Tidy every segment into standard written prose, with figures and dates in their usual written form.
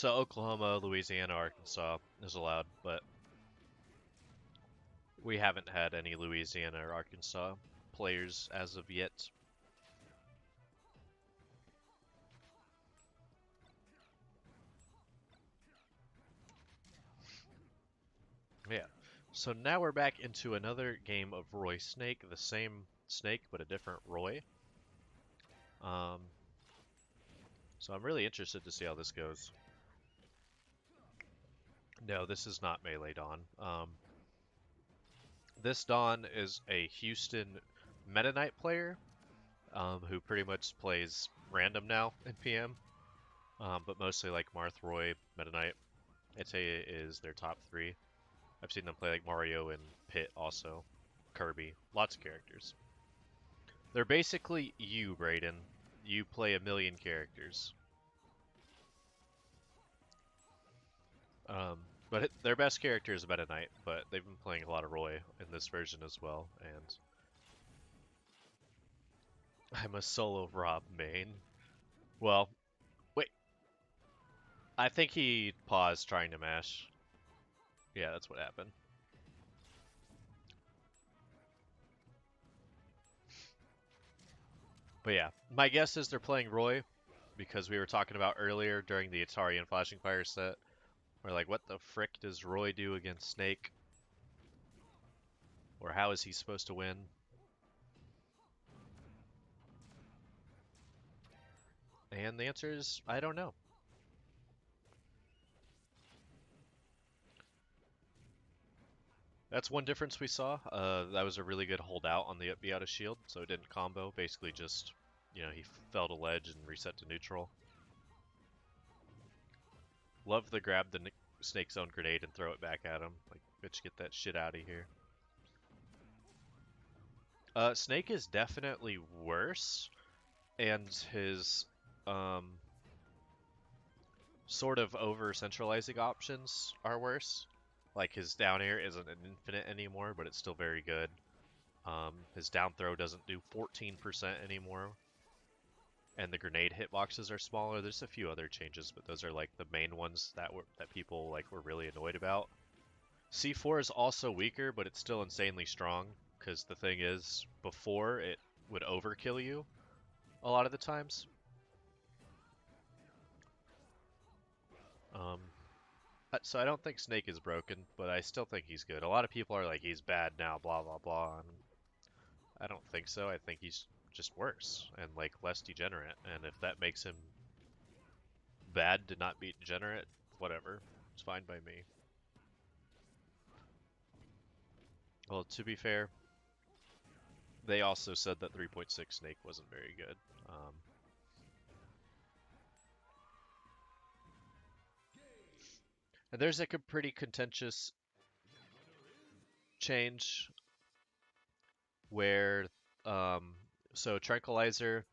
So Oklahoma, Louisiana, Arkansas is allowed, but we haven't had any Louisiana or Arkansas players as of yet. Yeah. So now we're back into another game of Roy Snake, the same snake but a different Roy. Um, so I'm really interested to see how this goes. No, this is not Melee Dawn. This Dawn is a Houston Meta Knight player who pretty much plays random now in PM, but mostly like Marth, Roy, Meta Knight. I'd say is their top three. I've seen them play like Mario and Pit also, Kirby, lots of characters. They're basically you, Brayden. You play a million characters. But their best character is Meta Knight, but they've been playing a lot of Roy in this version as well, and I'm a solo Rob main. Well, wait, I think he paused trying to mash. Yeah, that's what happened. But yeah, my guess is they're playing Roy because we were talking about earlier during the Atari and FlashingFire set. We're like, what the frick does Roy do against Snake? Or how is he supposed to win? And the answer is, I don't know. That's one difference we saw. That was a really good holdout on the up B out of shield, so it didn't combo. Basically just, he fell to ledge and reset to neutral. Love the grab the Snake Zone grenade and throw it back at him. Like, bitch, get that shit out of here. Snake is definitely worse, and his sort of over-centralizing options are worse. Like his down air isn't an infinite anymore, but it's still very good. His down throw doesn't do 14% anymore, and the grenade hitboxes are smaller. There's a few other changes, but those are like the main ones that people were really annoyed about. C4 is also weaker, but it's still insanely strong. Because the thing is, before it would overkill you a lot of the times. Um, so I don't think Snake is broken, but I still think he's good. A lot of people are like, he's bad now, blah, blah, blah. And I don't think so. I think he's just worse and like less degenerate. And if that makes him bad to not be degenerate, whatever. It's fine by me. Well, to be fair, they also said that 3.6 Snake wasn't very good. And there's like a pretty contentious change where, so Tranquilizer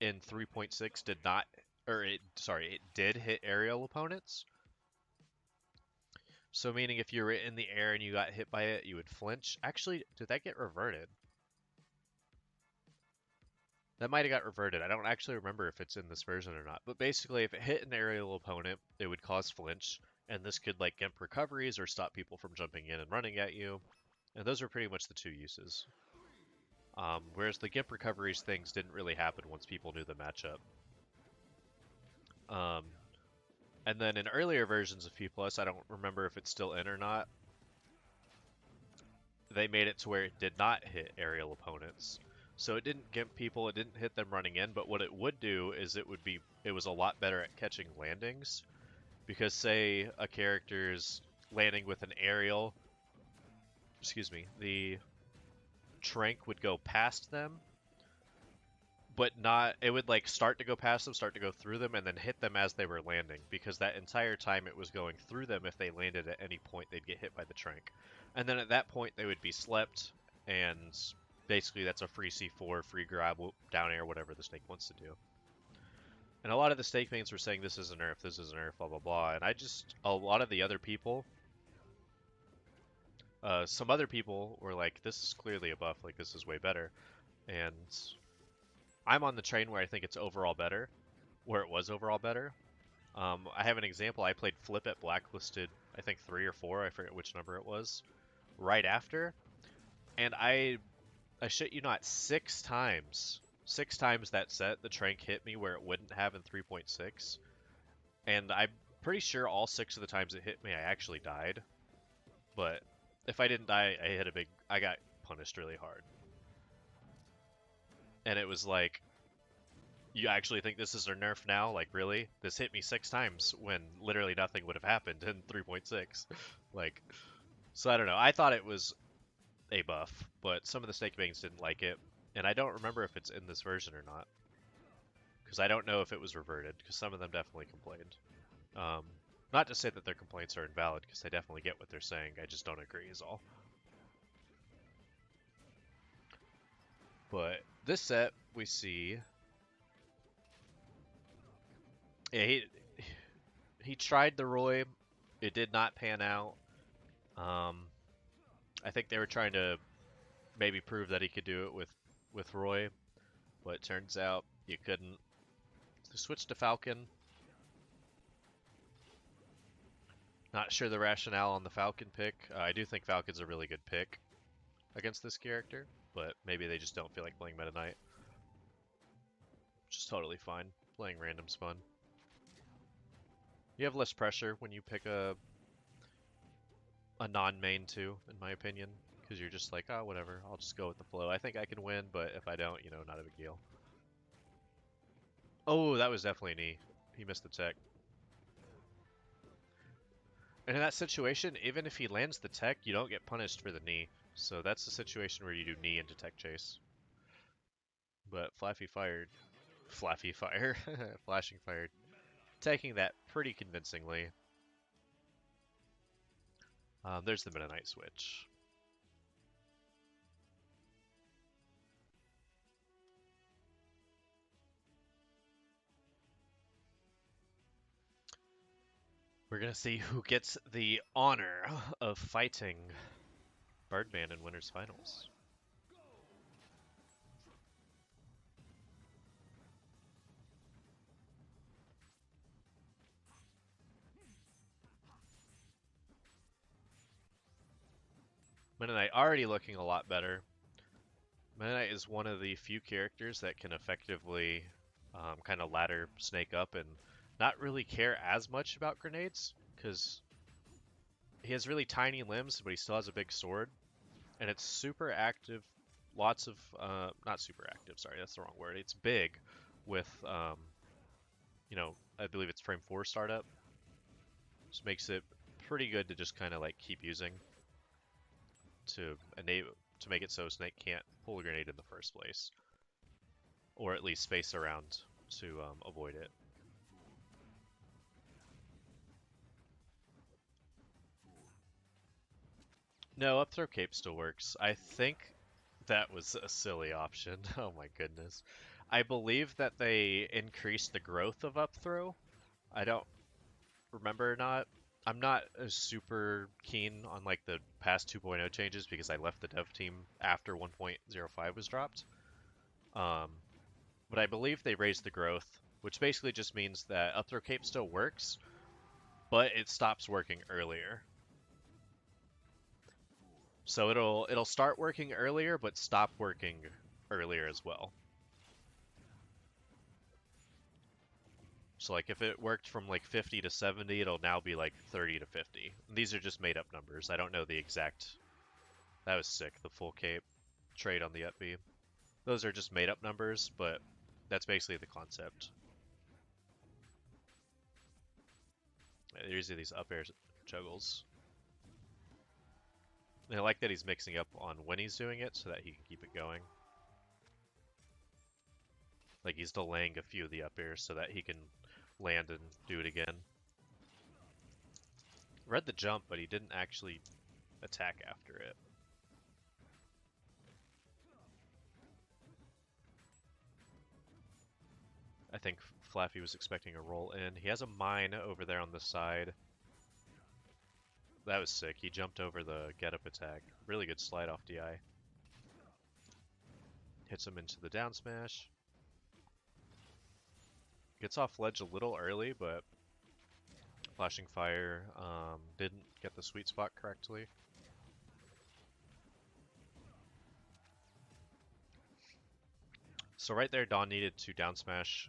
in 3.6 did not, it did hit aerial opponents. So meaning if you were in the air and you got hit by it, you would flinch. Actually, did that get reverted? That might have got reverted. I don't actually remember if it's in this version or not. But basically, if it hit an aerial opponent, it would cause flinch. And this could like gimp recoveries or stop people from jumping in and running at you. And those are pretty much the two uses. Whereas the gimp recoveries things didn't really happen once people knew the matchup. And then in earlier versions of P+, I don't remember if it's still in or not, they made it to where it did not hit aerial opponents. So it didn't gimp people, it didn't hit them running in, but what it would do is it was a lot better at catching landings. Because say a character's landing with an aerial, the Trank would go past them, but not, it would like start to go past them, start to go through them, and then hit them as they were landing, because that entire time it was going through them. If they landed at any point, they'd get hit by the Trank. And then at that point, they would be slept, and basically that's a free C4, free grab, down air, whatever the Snake wants to do. And a lot of the Snake mains were saying this is a nerf, this is a nerf, blah, blah, blah. And a lot of the other people, some other people were like, this is clearly a buff, like this is way better. And I'm on the train where I think it's overall better, where it was overall better. I have an example. I played Flip at Blacklisted, I think 3 or 4, I forget which number it was, right after, and I shit you not, 6 times that set, the Trank hit me where it wouldn't have in 3.6, and I'm pretty sure all 6 of the times it hit me, I actually died, but if I didn't die, I got punished really hard. And it was like, you actually think this is a nerf now? Like, really? This hit me 6 times when literally nothing would have happened in 3.6. Like, so I don't know. I thought it was a buff, but some of the snake bangs didn't like it, and I don't remember if it's in this version or not, because I don't know if it was reverted, because some of them definitely complained. Not to say that their complaints are invalid, because I definitely get what they're saying, I just don't agree is all. But this set, we see... Yeah, he tried the Roy, it did not pan out. I think they were trying to maybe prove that he could do it with Roy, but it turns out you couldn't. So switch to Falcon. Not sure the rationale on the Falcon pick. I do think Falcon's a really good pick against this character, but maybe they just don't feel like playing Meta Knight. Which is totally fine. Playing random's fun. You have less pressure when you pick a non-main too, in my opinion, because you're just like, oh, whatever, I'll just go with the flow. I think I can win, but if I don't, you know, not a big deal. Oh, that was definitely a knee. He missed the tech. And in that situation, even if he lands the tech, you don't get punished for the knee. So that's the situation where you do knee into tech chase. But FlashingFire, FlashingFire, taking that pretty convincingly. There's the Meta Knight switch. We're gonna see who gets the honor of fighting Birdman in Winners Finals. Meta Knight already looking a lot better. Meta Knight is one of the few characters that can effectively kind of ladder Snake up and not really care as much about grenades, because he has really tiny limbs, but he still has a big sword, and it's super active. Lots of, not super active, sorry, that's the wrong word. It's big with, you know, I believe it's frame 4 startup. Just makes it pretty good to just kind of like keep using to make it so Snake can't pull a grenade in the first place, or at least space around to avoid it. No, up throw cape still works. I think that was a silly option. Oh my goodness. I believe that they increased the growth of up throw. I don't remember or not. I'm not super keen on like the past 2.0 changes because I left the dev team after 1.05 was dropped. But I believe they raised the growth, which basically just means that up throw cape still works, but it stops working earlier. So it'll start working earlier, but stop working earlier as well. So like if it worked from like 50 to 70, it'll now be like 30 to 50. And these are just made up numbers. I don't know the exact. That was sick, the full cape trade on the up B. Those are just made up numbers, but that's basically the concept. There's these up air juggles. And I like that he's mixing up on when he's doing it so that he can keep it going. Like he's delaying a few of the up airs so that he can land and do it again. Read the jump, but he didn't actually attack after it. I think Flaffy was expecting a roll in. He has a mine over there on the side. That was sick. He jumped over the get-up attack. Really good slide off DI. Hits him into the down smash. Gets off ledge a little early, but Flashing Fire didn't get the sweet spot correctly. So right there, Dawn needed to down smash,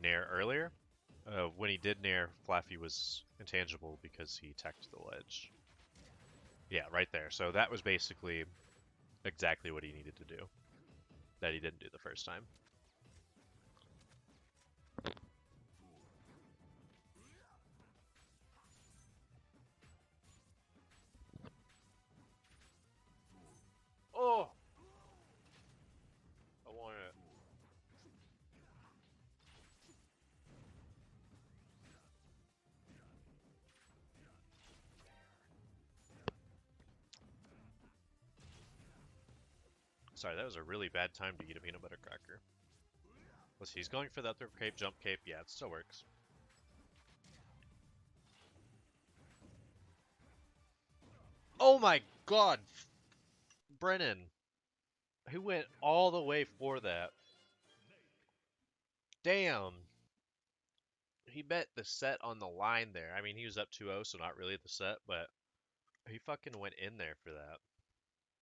nair earlier. When he did nair, Flaffy was intangible because he teched the ledge. Yeah, right there. So that was basically exactly what he needed to do, that he didn't do the first time. Oh! I want it. Sorry, that was a really bad time to eat a peanut butter cracker. Let's see, he's going for that throw cape, jump cape. Yeah, it still works. Oh my god! Brennan! He went all the way for that. Damn! He bet the set on the line there. I mean, he was up 2-0, so not really the set, but he fucking went in there for that.